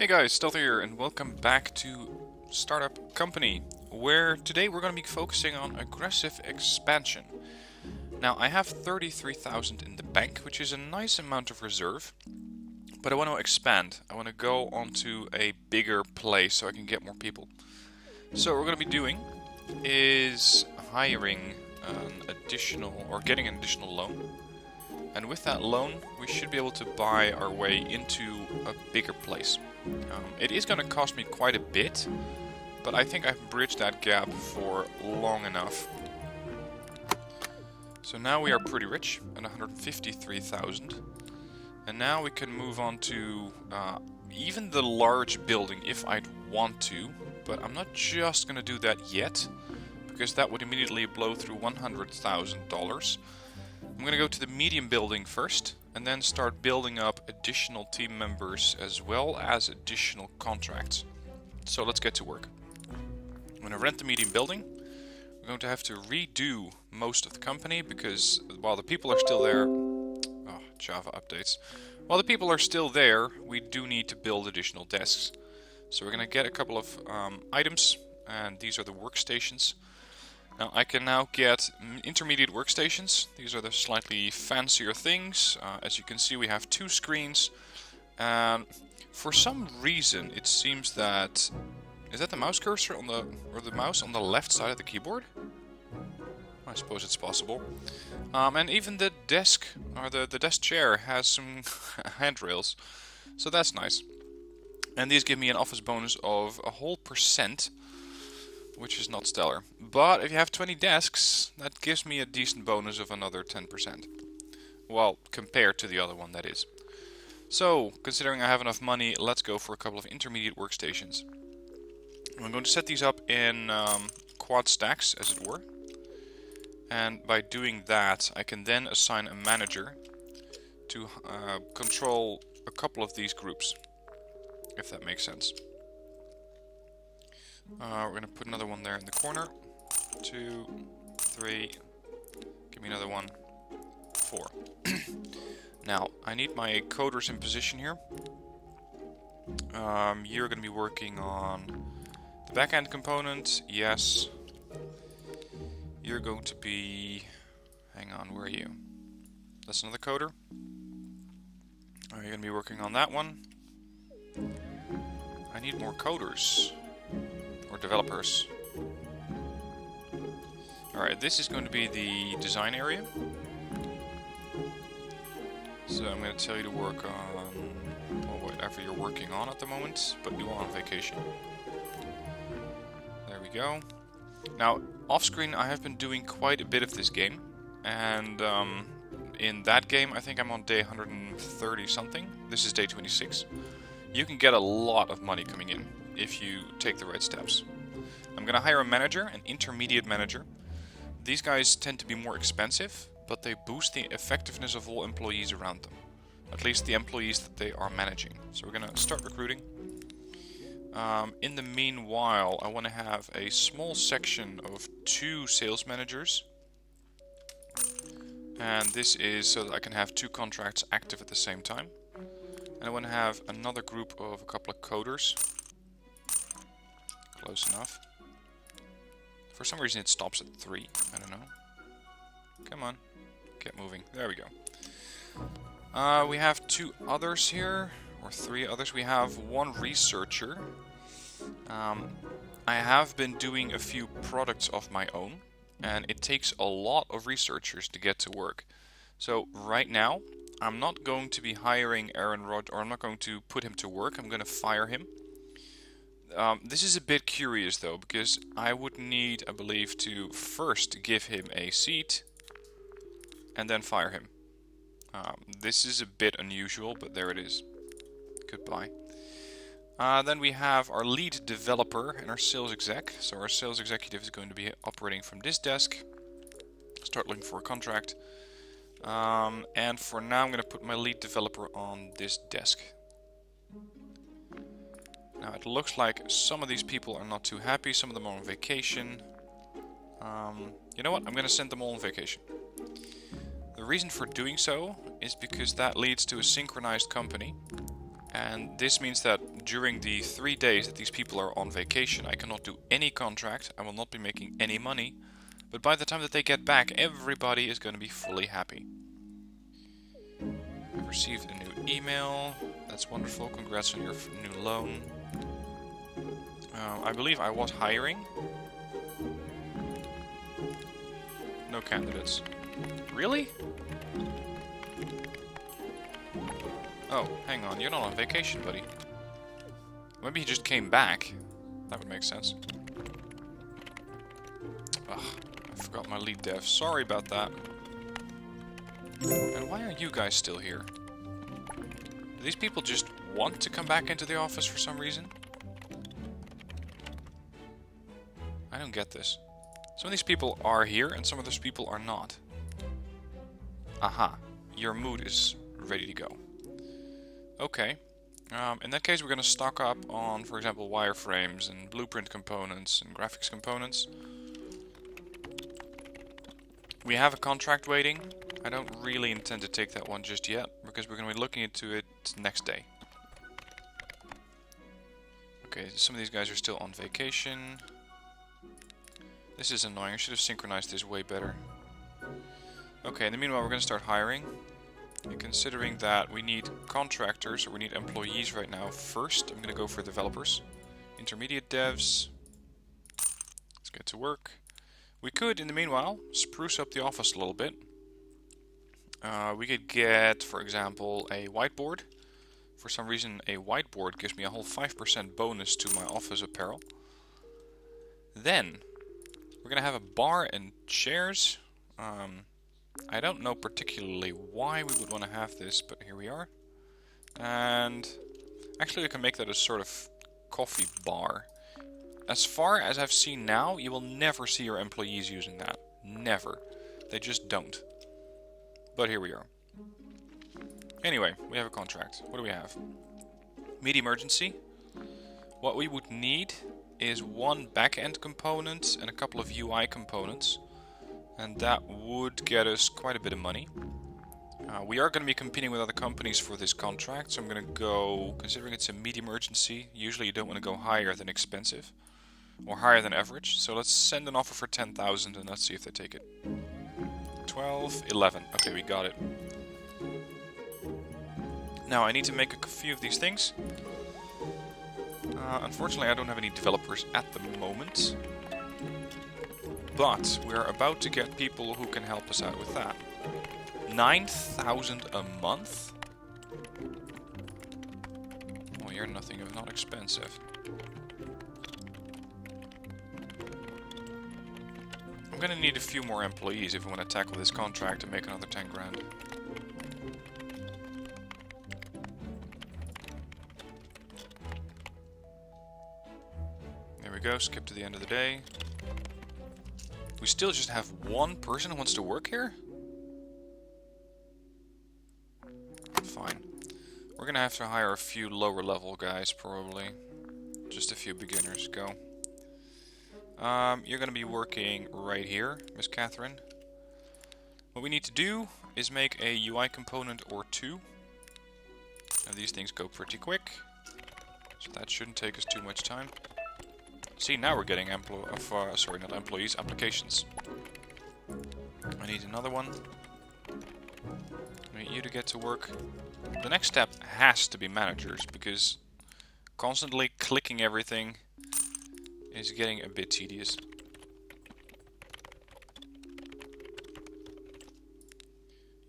Hey guys, Stealth here, and welcome back to Startup Company, where today we're going to be focusing on aggressive expansion. Now, I have 33,000 in the bank, which is a nice amount of reserve, but I want to expand. I want to go onto a bigger place so I can get more people. So what we're going to be doing is hiring an additional, or getting an additional loan. And with that loan, we should be able to buy our way into a bigger place. It is going to cost me quite a bit, but I think I've bridged that gap for long enough. So now we are pretty rich at 153,000. And now we can move on to even the large building if I'd want to. But I'm not just going to do that yet, because that would immediately blow through $100,000. I'm going to go to the medium building first, and then start building up additional team members as well as additional contracts. So let's get to work. I'm going to rent the medium building. We're going to have to redo most of the company because while the people are still there... Oh, Java updates. While the people are still there, we do need to build additional desks. So we're going to get a couple of items, and these are the workstations. Now I can now get intermediate workstations. These are the slightly fancier things. As you can see, we have two screens. For some reason, it seems that... Is that the mouse cursor on the... or the mouse on the left side of the keyboard? I suppose it's possible. And even the desk, or the desk chair, has some handrails. So that's nice. And these give me an office bonus of a whole %. Which is not stellar. But if you have 20 desks, that gives me a decent bonus of another 10%. Well, compared to the other one, that is. So, considering I have enough money, let's go for a couple of intermediate workstations. I'm going to set these up in quad stacks, as it were. And by doing that, I can then assign a manager to control a couple of these groups, if that makes sense. We're going to put another one there in the corner. 2, 3, give me another one. 4. Now, I need my coders in position here. You're going to be working on the backend component, yes. You're going to be... Hang on, where are you? That's another coder. You're going to be working on that one. I need more coders. Or developers. Alright, this is going to be the design area. So I'm going to tell you to work on whatever you're working on at the moment, but you are on vacation. There we go. Now, off screen I have been doing quite a bit of this game, and in that game I think I'm on day 130 something. This is day 26. You can get a lot of money coming in if you take the right steps. I'm going to hire a manager, an intermediate manager. These guys tend to be more expensive, but they boost the effectiveness of all employees around them. At least the employees that they are managing. So we're going to start recruiting. In the meanwhile, I want to have a small section of 2 sales managers. And this is so that I can have 2 contracts active at the same time. And I want to have another group of a couple of coders. Close enough. For some reason it stops at 3. I don't know. Come on. Get moving. There we go. We have 2 others here. Or 3 others. We have 1 researcher. I have been doing a few products of my own. And it takes a lot of researchers to get to work. So right now, I'm not going to be hiring Aaron Rod, or I'm not going to put him to work. I'm going to fire him. This is a bit curious though, because I would need, I believe, to first give him a seat and then fire him. This is a bit unusual, but there it is. Goodbye. Then we have our lead developer and our sales exec. So our sales executive is going to be operating from this desk. Start looking for a contract. And for now I'm going to put my lead developer on this desk. Now it looks like some of these people are not too happy, some of them are on vacation. You know what, I'm going to send them all on vacation. The reason for doing so is because that leads to a synchronized company. And this means that during the 3 days that these people are on vacation, I cannot do any contract, I will not be making any money, but by the time that they get back, everybody is going to be fully happy. I've received a new email, that's wonderful, congrats on your new loan. I believe I was hiring. No candidates. Really? Oh, hang on, you're not on vacation, buddy. Maybe he just came back. That would make sense. Ugh, I forgot my lead dev. Sorry about that. And why are you guys still here? Do these people just want to come back into the office for some reason? I don't get this. Some of these people are here and some of those people are not. Aha, your mood is ready to go. Okay, in that case we're going to stock up on, for example, wireframes and blueprint components and graphics components. We have a contract waiting. I don't really intend to take that one just yet, because we're going to be looking into it next day. Okay, some of these guys are still on vacation. This is annoying, I should have synchronized this way better. Okay, in the meanwhile we're going to start hiring. And considering that we need contractors, or we need employees right now first, I'm going to go for developers. Intermediate devs. Let's get to work. We could, in the meanwhile, spruce up the office a little bit. We could get, for example, a whiteboard. For some reason, a whiteboard gives me a whole 5% bonus to my office apparel. Then, we're going to have a bar and chairs. I don't know particularly why we would want to have this, but here we are. And actually, we can make that a sort of coffee bar. As far as I've seen now, you will never see your employees using that. Never. They just don't. But here we are. Anyway, we have a contract. What do we have? Medium urgency. What we would need is one back-end component and a couple of UI components. And that would get us quite a bit of money. We are going to be competing with other companies for this contract, so I'm going to go, considering it's a medium urgency, usually you don't want to go higher than expensive. Or higher than average. So let's send an offer for 10,000 and let's see if they take it. 12, 11. Okay, we got it. Now I need to make a few of these things. Unfortunately, I don't have any developers at the moment. But we're about to get people who can help us out with that. 9,000 a month? Well, you're nothing if not expensive. I'm gonna need a few more employees if we want to tackle this contract and make another 10 grand. There we go, skip to the end of the day. We still just have one person who wants to work here? Fine. We're gonna have to hire a few lower level guys, probably. Just a few beginners, go. You're gonna be working right here, Miss Catherine. What we need to do is make a UI component or two. And these things go pretty quick, so that shouldn't take us too much time. See, now we're getting sorry, not employees, applications. I need another one. I need you to get to work. The next step has to be managers, because constantly clicking everything is getting a bit tedious.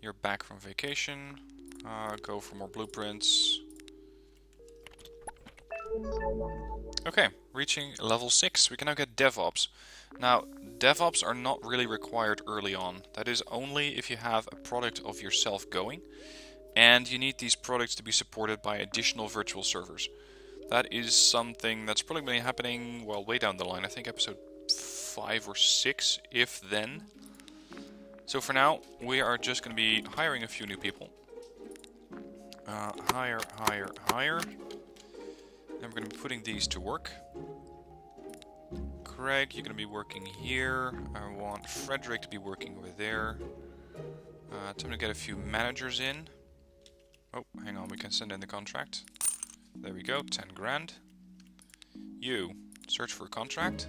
You're back from vacation. Go for more blueprints. Okay, reaching level 6. We can now get DevOps. Now, DevOps are not really required early on. That is only if you have a product of yourself going, and you need these products to be supported by additional virtual servers. That is something that's probably been happening, well, way down the line. I think episode 5 or 6, if then. So for now, we are just going to be hiring a few new people. Hire. Then we're going to be putting these to work. Craig, you're going to be working here. I want Frederick to be working over there. Time to get a few managers in. Oh, hang on, we can send in the contract. There we go, 10 grand. You, search for a contract.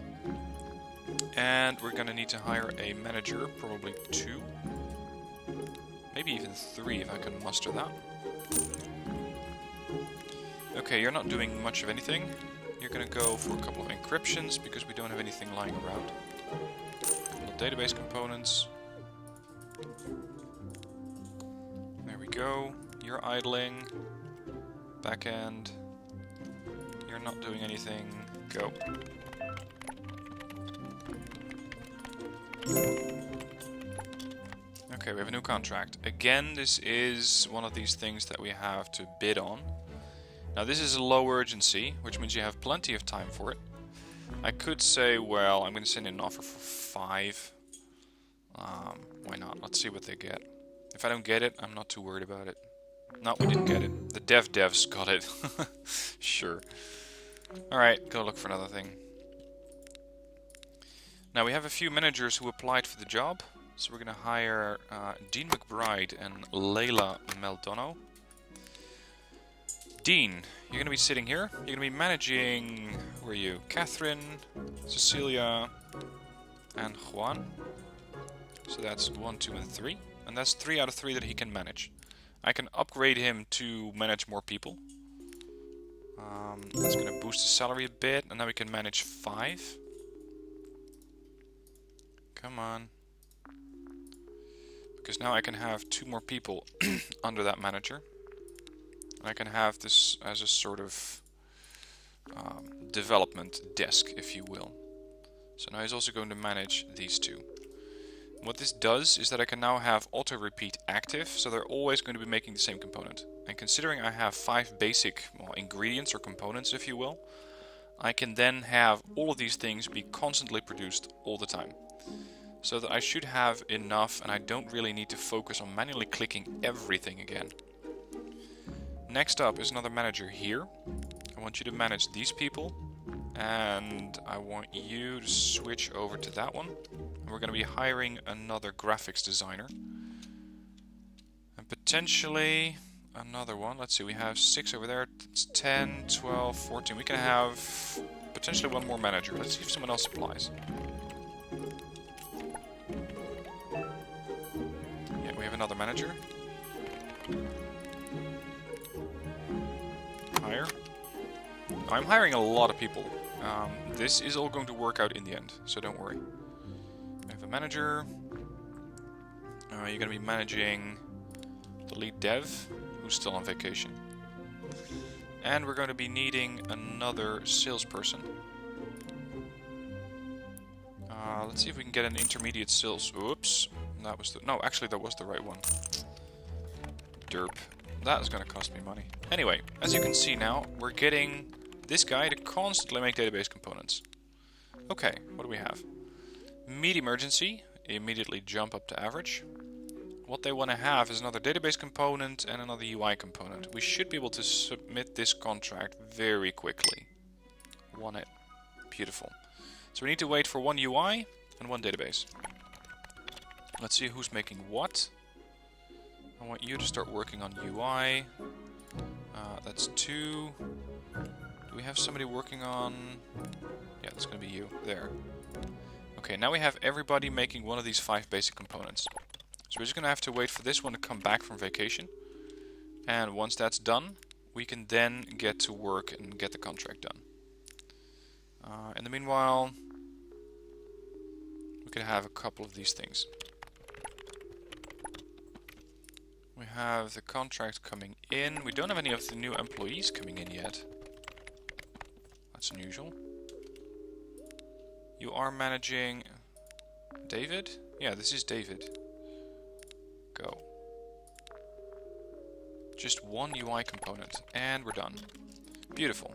And we're gonna need to hire a manager, probably 2. Maybe even 3 if I can muster that. Okay, you're not doing much of anything. You're gonna go for a couple of encryptions because we don't have anything lying around. A couple of database components. There we go. You're idling. Backend. You're not doing anything. Go. Okay, we have a new contract. Again, this is one of these things that we have to bid on. Now this is a low urgency, which means you have plenty of time for it. I could say, well, I'm going to send in an offer for 5. Why not? Let's see what they get. If I don't get it, I'm not too worried about it. No, we didn't get it. The devs got it. Sure. Alright, go look for another thing. Now we have a few managers who applied for the job. So we're going to hire Dean McBride and Layla Meldono. Dean, you're going to be sitting here. You're going to be managing, who are you? Catherine, Cecilia, and Juan. So that's 1, 2, and 3. And that's 3 out of 3 that he can manage. I can upgrade him to manage more people. That's going to boost the salary a bit. And then we can manage 5. Come on. Because now I can have 2 more people under that manager. I can have this as a sort of development desk, if you will. So now he's also going to manage these 2. What this does is that I can now have auto-repeat active, so they're always going to be making the same component. And considering I have 5 basic ingredients or components, if you will, I can then have all of these things be constantly produced all the time. So that I should have enough and I don't really need to focus on manually clicking everything again. Next up is another manager here. I want you to manage these people. And I want you to switch over to that one. And we're going to be hiring another graphics designer. And potentially another one. Let's see, we have 6 over there. It's 10, 12, 14. We can have potentially one more manager. Let's see if someone else applies. Yeah, we have another manager. Hire. I'm hiring a lot of people. This is all going to work out in the end, so don't worry. We have a manager. You're going to be managing the lead dev, who's still on vacation. And we're going to be needing another salesperson. Let's see if we can get an intermediate sales... Oops. That was the... No, actually that was the right one. Derp. That is going to cost me money. Anyway, as you can see now, we're getting this guy to constantly make database components. Okay, what do we have? Medium urgency, immediately jump up to average. What they want to have is another database component and another UI component. We should be able to submit this contract very quickly. Want it. Beautiful. So we need to wait for 1 UI and 1 database. Let's see who's making what. I want you to start working on UI. That's 2. Do we have somebody working on... Yeah, that's going to be you. There. Okay, now we have everybody making one of these 5 basic components. So we're just going to have to wait for this one to come back from vacation. And once that's done, we can then get to work and get the contract done. In the meanwhile, we could have a couple of these things. We have the contract coming in. We don't have any of the new employees coming in yet. That's unusual. You are managing... David? Yeah, this is David. Go. Just 1 UI component. And we're done. Beautiful.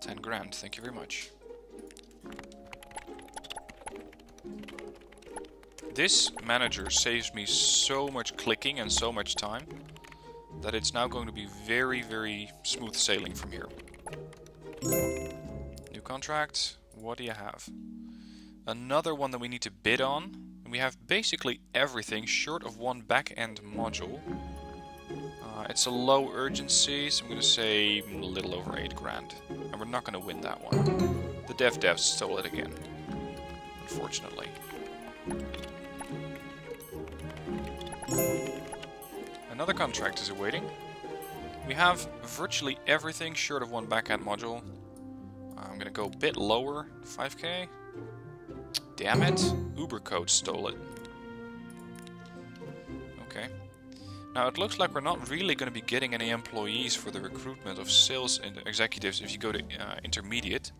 10 grand, thank you very much. This manager saves me so much clicking and so much time that it's now going to be very, very smooth sailing from here. New contract. What do you have? Another one that we need to bid on. We have basically everything short of 1 back-end module. It's a low urgency, so I'm going to say a little over 8 grand. And we're not going to win that one. The devs stole it again, unfortunately. Another contract is awaiting. We have virtually everything short of one backend module. I'm going to go a bit lower, 5k. Damn it, Ubercode stole it. Okay. Now it looks like we're not really going to be getting any employees for the recruitment of sales and executives if you go to intermediate.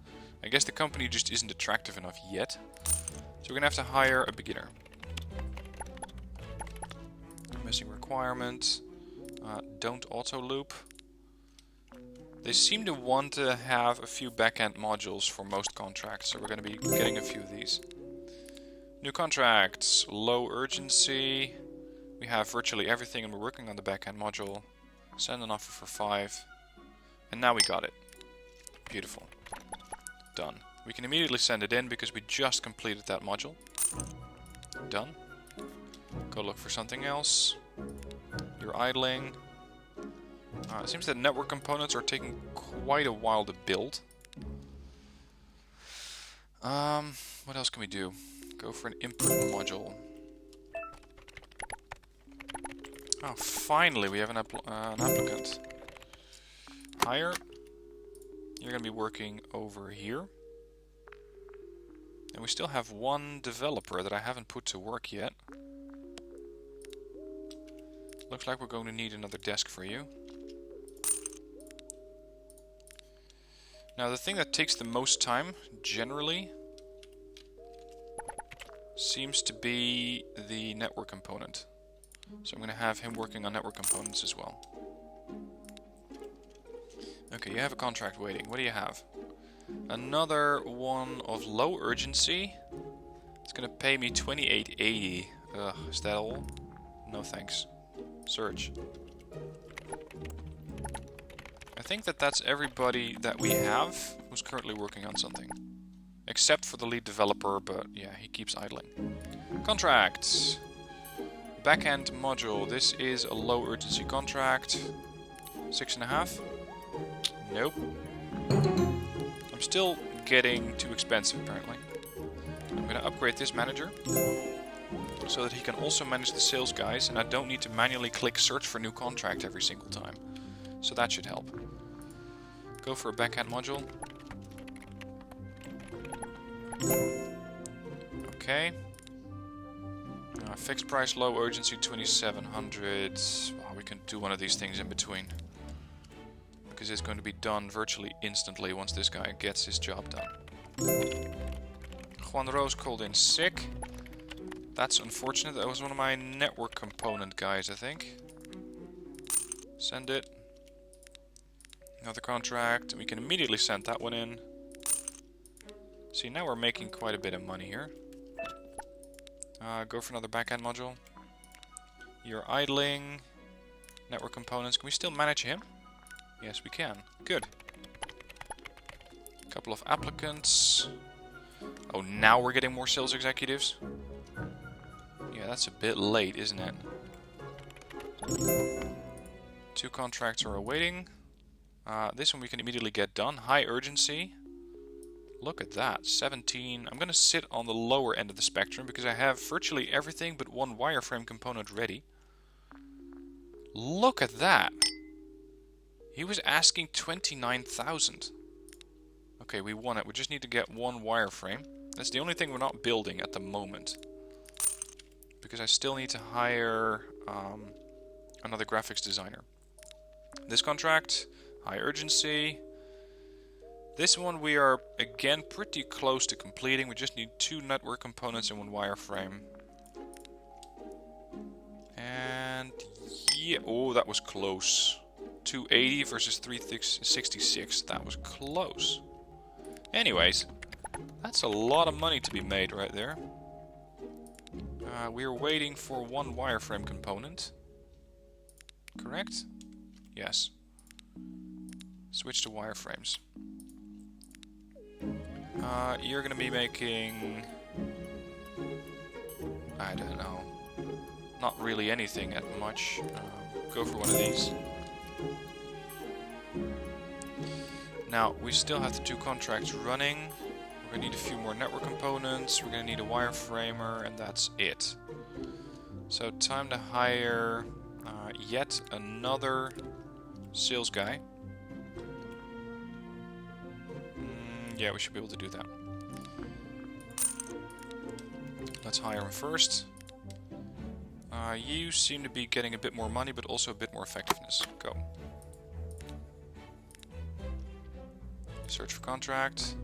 I guess the company just isn't attractive enough yet. So we're going to have to hire a beginner. Missing requirement. Don't auto loop. They seem to want to have a few backend modules for most contracts, so we're going to be getting a few of these. New contracts, low urgency. We have virtually everything and we're working on the backend module. Send an offer for 5. And now we got it. Beautiful. Done. We can immediately send it in because we just completed that module. Done. Go look for something else. You're idling. It seems that network components are taking quite a while to build. What else can we do? Go for an input module. Oh, finally we have an applicant. Hire. You're going to be working over here. And we still have one developer that I haven't put to work yet. Looks like we're going to need another desk for you. Now the thing that takes the most time, generally, seems to be the network component. So I'm going to have him working on network components as well. Okay, you have a contract waiting. What do you have? Another one of low urgency. It's going to pay me 28.80. Ugh, is that all? No thanks. Search. I think that's everybody that we have who's currently working on something. Except for the lead developer, but yeah, he keeps idling. Contracts. Backend module. This is a low urgency contract. 6.5. Nope. I'm still getting too expensive apparently. I'm going to upgrade this manager so that he can also manage the sales guys and I don't need to manually click search for new contract every single time. So that should help. Go for a backend module. Okay. Fixed price, low urgency, 2700. Well, we can do one of these things in between. Because it's going to be done virtually instantly once this guy gets his job done. Juan Rose called in sick. That's unfortunate. That was one of my network component guys, I think. Send it. Another contract. We can immediately send that one in. See, now we're making quite a bit of money here. Go for another backend module. You're idling. Network components. Can we still manage him? Yes, we can. Good. A couple of applicants. Oh, now we're getting more sales executives? Yeah, that's a bit late, isn't it? 2 contracts are awaiting. This one we can immediately get done. High urgency. Look at that. 17. I'm going to sit on the lower end of the spectrum because I have virtually everything but one wireframe component ready. Look at that. He was asking 29,000. Okay, we won it. We just need to get one wireframe. That's the only thing we're not building at the moment. Because I still need to hire another graphics designer. This contract, high urgency. This one we are, again, pretty close to completing. We just need 2 network components and 1 wireframe. And yeah, oh, that was close. 280 versus 366. That was close. Anyways, that's a lot of money to be made right there. We are waiting for 1 wireframe component. Correct? Yes. Switch to wireframes. You're gonna be making... I don't know. Not really anything at much. Go for one of these. Now, we still have the 2 contracts running. We're going to need a few more network components. We're going to need a wireframer, and that's it. So, time to hire yet another sales guy. Yeah, we should be able to do that. Let's hire him first. You seem to be getting a bit more money, but also a bit more effectiveness. Go. Search for contract.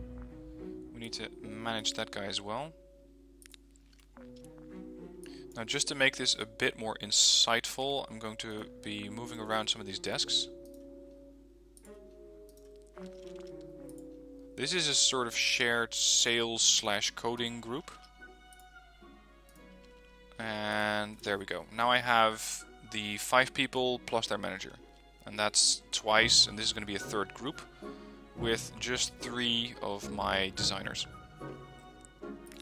We need to manage that guy as well. Now, just to make this a bit more insightful, I'm going to be moving around some of these desks. This is a sort of shared sales/coding group. And there we go. Now I have the 5 people plus their manager. And that's twice, and this is going to be a 3rd group with just 3 of my designers.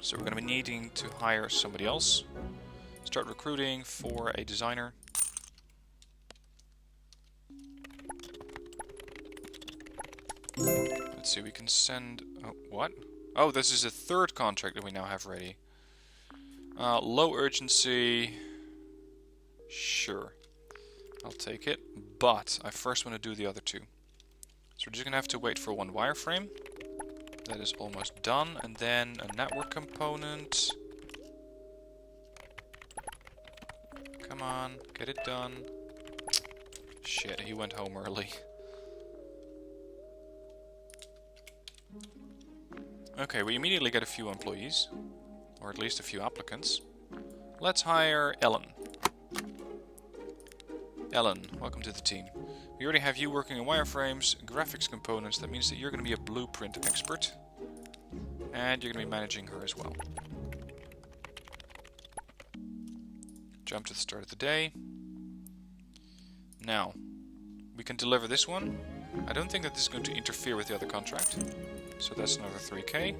So we're going to be needing to hire somebody else. Start recruiting for a designer. Let's see, we can send... Oh, what? Oh, this is a 3rd contract that we now have ready. Low urgency. Sure. I'll take it. But I first want to do the other 2. So we're just going to have to wait for 1 wireframe. That is almost done. And then a network component. Come on, get it done. Shit, he went home early. Okay, we immediately get a few employees. Or at least a few applicants. Let's hire Ellen. Ellen, welcome to the team. We already have you working in wireframes, graphics components. That means that you're going to be a blueprint expert. And you're going to be managing her as well. Jump to the start of the day. Now, we can deliver this one. I don't think that this is going to interfere with the other contract. So that's another 3k.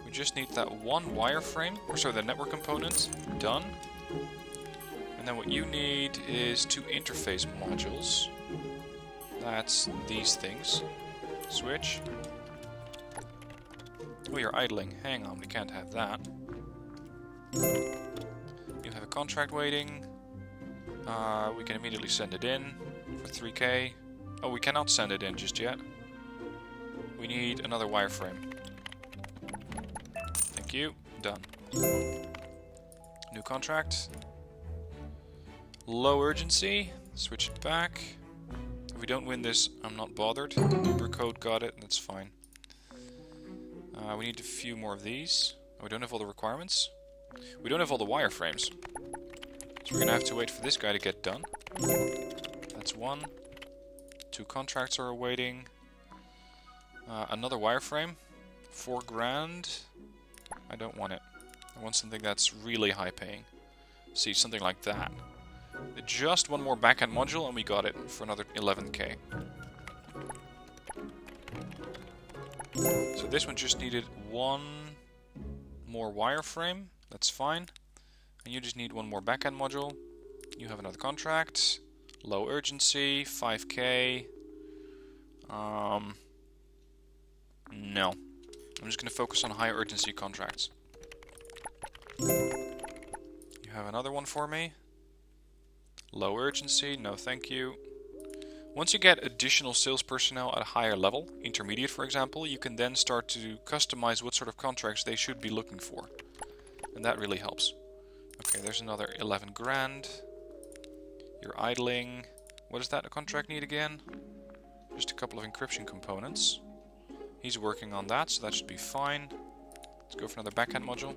We just need that 1 wireframe, or sorry, the network component, done. And then what you need is 2 interface modules. That's these things. Switch. Oh, you're idling. Hang on, we can't have that. You have a contract waiting. We can immediately send it in for 3k. Oh, we cannot send it in just yet. We need another wireframe. Thank you. Done. New contract. Low urgency. Switch it back. If we don't win this, I'm not bothered. Uber code got it. That's fine. We need a few more of these. Oh, we don't have all the requirements. We don't have all the wireframes. So we're going to have to wait for this guy to get done. That's 1. 2 contracts are awaiting. Another wireframe. 4 grand. I don't want it. I want something that's really high paying. See, something like that. Just 1 more backend module and we got it for another 11k. So this one just needed 1 more wireframe. That's fine. And you just need 1 more backend module. You have another contract. Low urgency, 5k. No. I'm just going to focus on high urgency contracts. You have another one for me. Low urgency, no thank you. Once you get additional sales personnel at a higher level, intermediate for example, you can then start to customize what sort of contracts they should be looking for. And that really helps. Okay, there's another 11 grand. You're idling. What does that contract need again? Just a couple of encryption components. He's working on that, so that should be fine. Let's go for another backend module.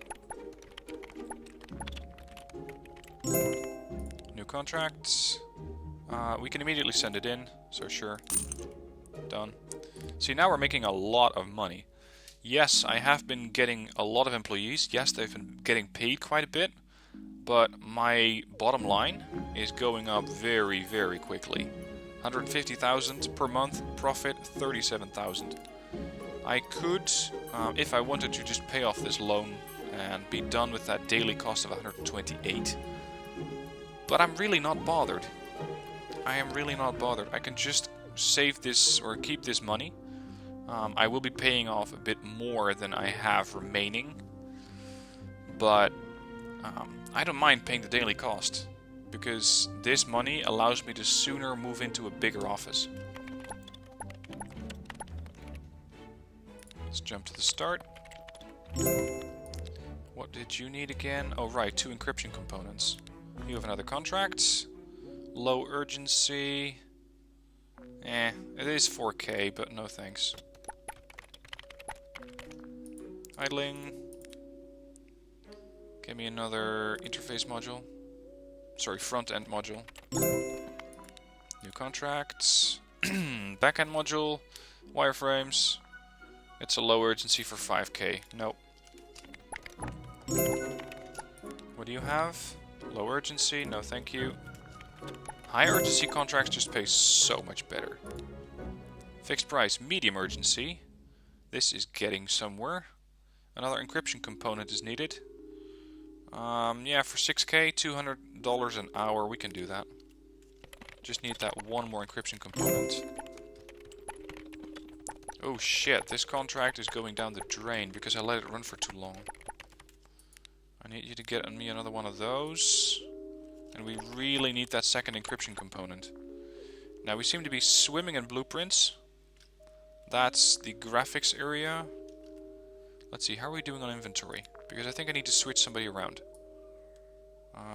New contract. We can immediately send it in, so sure. Done. See, now we're making a lot of money. Yes, I have been getting a lot of employees. Yes, they've been getting paid quite a bit. But my bottom line is going up very, very quickly. 150,000 per month, profit 37,000. I could, if I wanted to, just pay off this loan and be done with that daily cost of 128. But I'm really not bothered. I am really not bothered. I can just save this or keep this money. I will be paying off a bit more than I have remaining, but I don't mind paying the daily cost, because this money allows me to sooner move into a bigger office. Let's jump to the start. What did you need again? Oh right, 2 encryption components. You have another contract. Low urgency. It is 4K, but no thanks. Idling. Give me another interface module. Sorry, front-end module. New contracts. Back-end module. Wireframes. It's a low urgency for 5K. Nope. What do you have? Low urgency. No, thank you. High urgency contracts just pay so much better. Fixed price. Medium urgency. This is getting somewhere. Another encryption component is needed. Yeah, for 6K, $200 an hour, we can do that. Just need that one more encryption component. Oh shit, this contract is going down the drain because I let it run for too long. I need you to get me another one of those. And we really need that second encryption component. Now we seem to be swimming in blueprints. That's the graphics area. Let's see, how are we doing on inventory? Because I think I need to switch somebody around.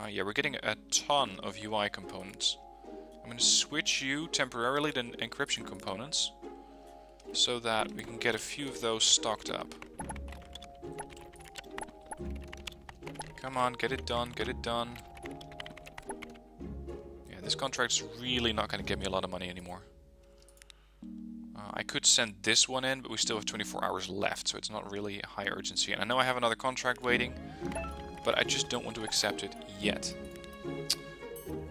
Yeah, we're getting a ton of UI components. I'm going to switch you temporarily to encryption components, so that we can get a few of those stocked up. Come on, get it done, get it done. Yeah, this contract's really not going to get me a lot of money anymore. I could send this one in, but we still have 24 hours left, so it's not really a high urgency. And I know I have another contract waiting, but I just don't want to accept it yet.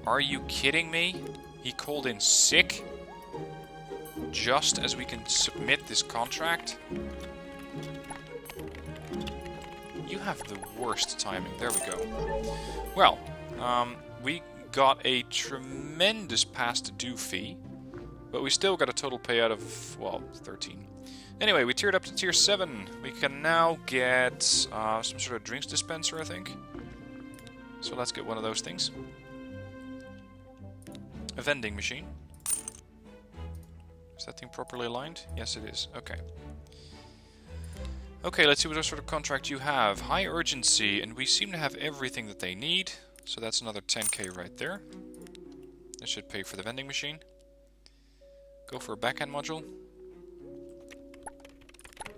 Are you kidding me? He called in sick just as we can submit this contract? You have the worst timing. There we go. Well, we got a tremendous past due fee. But we still got a total payout of, well, 13. Anyway, we tiered up to tier 7. We can now get some sort of drinks dispenser, I think. So let's get one of those things. A vending machine. Is that thing properly aligned? Yes, it is. Okay. Okay, let's see what sort of contract you have. High urgency, and we seem to have everything that they need. So that's another 10K right there. That should pay for the vending machine. Go for a backend module.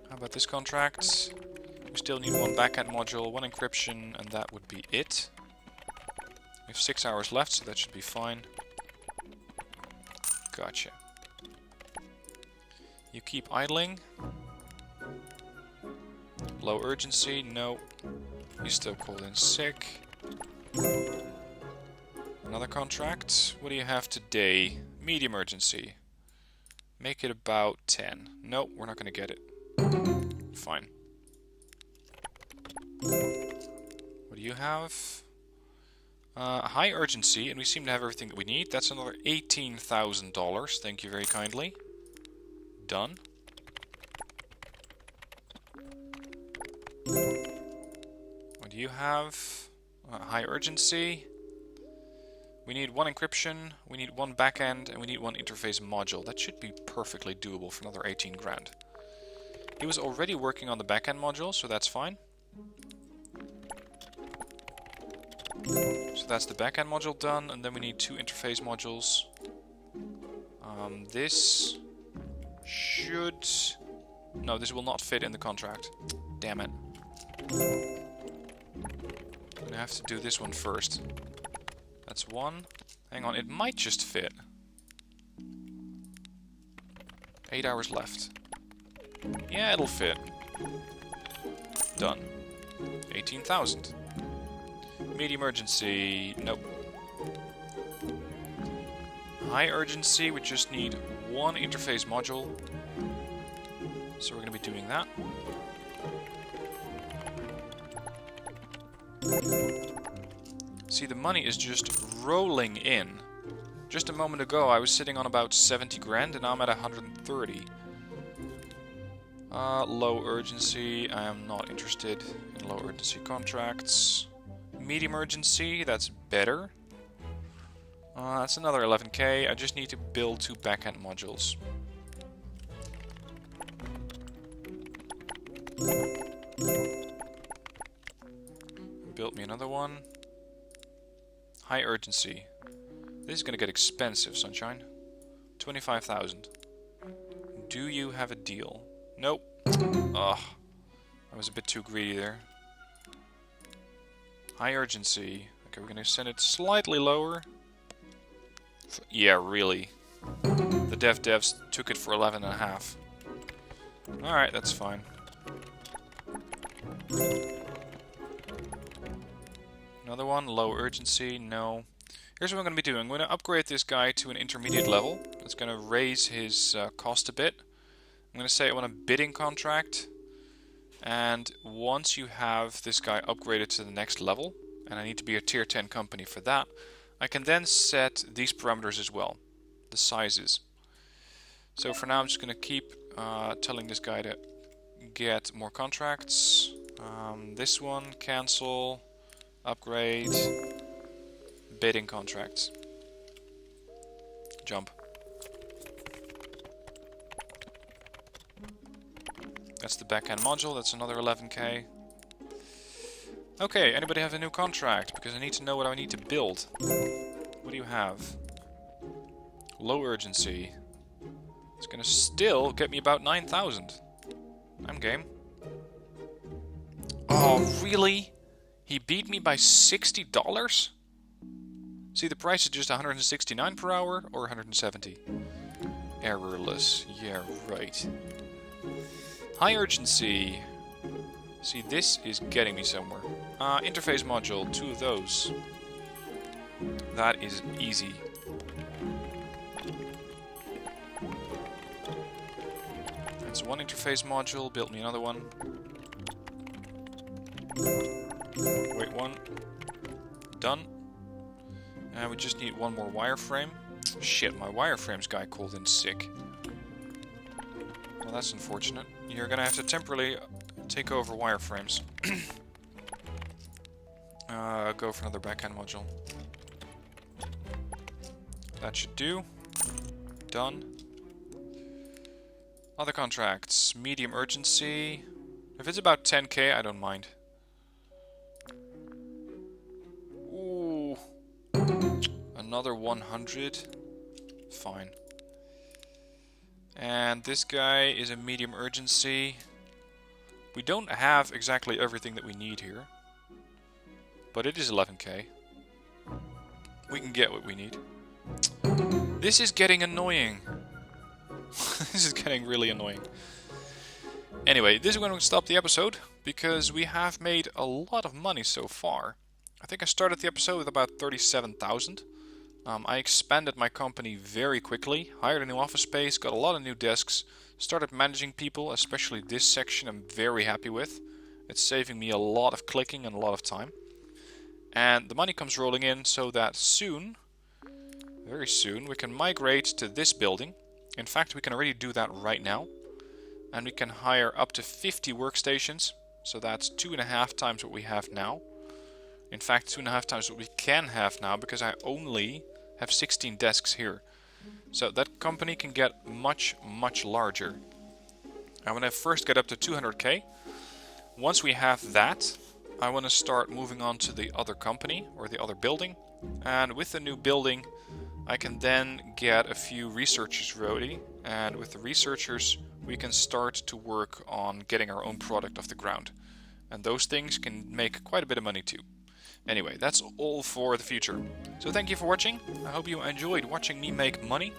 How about this contract? We still need one backend module, one encryption, and that would be it. We have 6 hours left, so that should be fine. Gotcha. You keep idling. Low urgency, no. You still called in sick. Another contract. What do you have today? Medium urgency. Make it about 10. Nope, we're not going to get it. Fine. What do you have? High urgency, and we seem to have everything that we need. That's another $18,000. Thank you very kindly. Done. What do you have? High urgency. We need one encryption, we need one backend, and we need one interface module. That should be perfectly doable for another 18 grand. He was already working on the backend module, so that's fine. So that's the backend module done, and then we need 2 interface modules. This should... No, this will not fit in the contract. Damn it. I'm gonna have to do this one first. That's one. Hang on, it might just fit. 8 hours left. Yeah, it'll fit. Done. 18,000. Medium urgency. Nope. High urgency, we just need one interface module. So we're going to be doing that. See, the money is just rolling in. Just a moment ago I was sitting on about 70 grand and now I'm at 130. Low urgency, I am not interested in low urgency contracts. Medium urgency, that's better. That's another 11k. I just need to build 2 backend modules. Built me another one. High urgency. This is gonna get expensive, Sunshine. 25,000. Do you have a deal? Nope. Ugh. I was a bit too greedy there. High urgency. Okay, we're gonna send it slightly lower. Yeah, really. The devs took it for 11.5. Alright, that's fine. Another one, low urgency, no. Here's what I'm going to be doing. I'm going to upgrade this guy to an intermediate level. It's going to raise his cost a bit. I'm going to say I want a bidding contract. And once you have this guy upgraded to the next level, and I need to be a tier 10 company for that, I can then set these parameters as well, the sizes. So for now I'm just going to keep telling this guy to get more contracts. This one, cancel, upgrade, bidding contracts. Jump. That's the backend module, that's another 11k. Okay, anybody have a new contract? Because I need to know what I need to build. What do you have? Low urgency. It's gonna still get me about 9,000. I'm game. Oh, really? He beat me by $60? See, the price is just 169 per hour or 170. Errorless. Yeah, right. High urgency. See, this is getting me somewhere. Interface module, 2 of those. That is easy. That's one interface module, built me another one. Wait, one. Done. And we just need one more wireframe. Shit, my wireframes guy called in sick. Well, that's unfortunate. You're gonna have to temporarily take over wireframes. Go for another backend module. That should do. Done. Other contracts. Medium urgency. If it's about 10k, I don't mind. Ooh. Another 100. Fine. And this guy is a medium urgency. We don't have exactly everything that we need here. But it is 11k. We can get what we need. This is getting annoying. This is getting really annoying. Anyway, this is going to stop the episode, because we have made a lot of money so far. I think I started the episode with about 37,000. I expanded my company very quickly, hired a new office space, got a lot of new desks, started managing people, especially this section I'm very happy with. It's saving me a lot of clicking and a lot of time. And the money comes rolling in so that soon, very soon, we can migrate to this building. In fact, we can already do that right now. And we can hire up to 50 workstations. So that's 2.5 times what we have now. In fact, 2.5 times what we can have now, because I only have 16 desks here. So that company can get much, much larger. I want to first get up to 200k. Once we have that, I want to start moving on to the other company or the other building. And with the new building, I can then get a few researchers ready. And with the researchers, we can start to work on getting our own product off the ground. And those things can make quite a bit of money too. Anyway, that's all for the future. So thank you for watching. I hope you enjoyed watching me make money.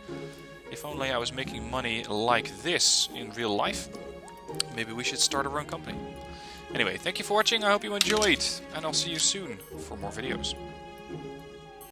If only I was making money like this in real life. Maybe we should start our own company. Anyway, thank you for watching. I hope you enjoyed. And I'll see you soon for more videos.